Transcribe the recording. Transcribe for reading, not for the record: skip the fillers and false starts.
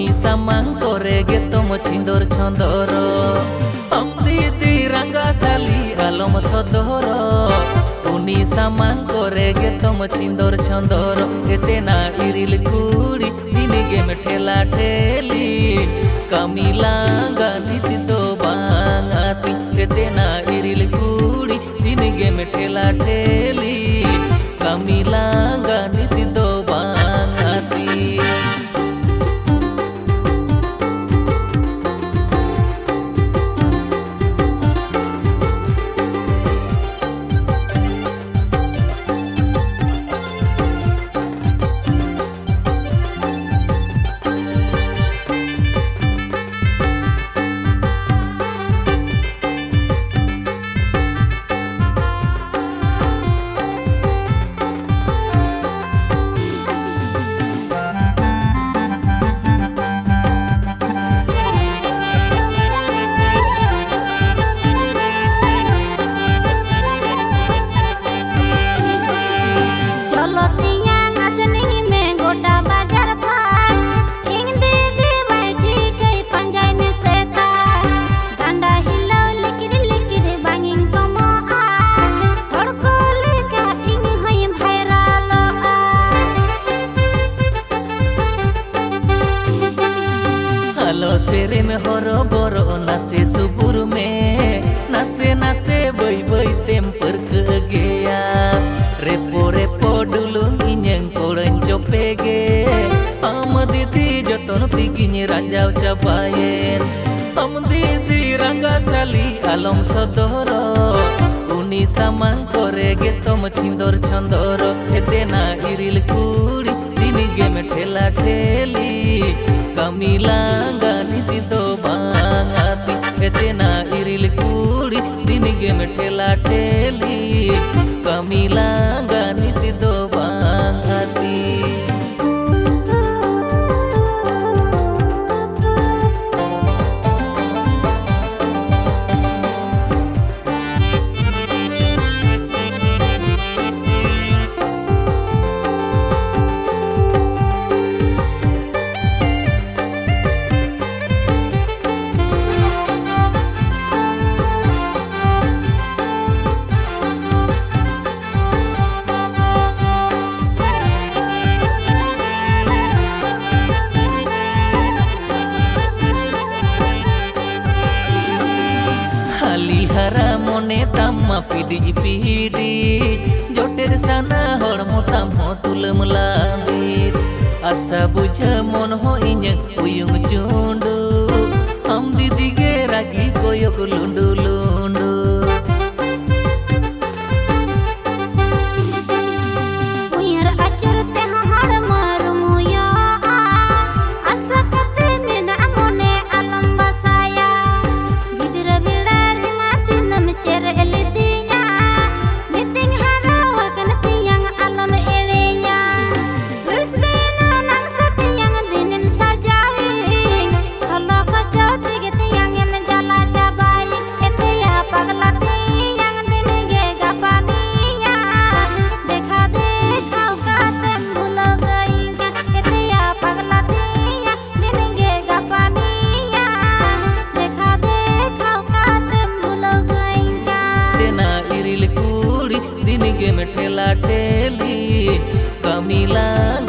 samang kore getom chindor chondoro am didi ranga sali alom sodoro uni samang kore getom chindor chondoro etena iril kuri dini game thela theli kamilanga niti do bangati etena iril kuri dini game thela theli kamilanga niti do bangati सेरे में हरो बोरो नासे सुबुर में नासे नासे बई बई तेम परक गया रेपो रेपो डुलुंग इnyang कोड़न जोपेगे हम दीदी जतन तिगिन राजाव चाबायेन हम दीदी रंगा साली आलम सदरो उनी samang करे गेतम छिंदर छंदरो एतेना इरिल कुड़ी दिनी गेम ठेला ठेली kamilanga niti do bangati etena iril kuri dini game thela theli kamilanga niti do bangati हरा मोने तम्मा पीडी पीडी जोटेर साना हड़मो तम्हो तुलम लामीर आशा बुझा मन हो इnyang uyung चुंडू हम दीदी गे रागी कोयक लुंडू लुंडू game thela theli kamilanga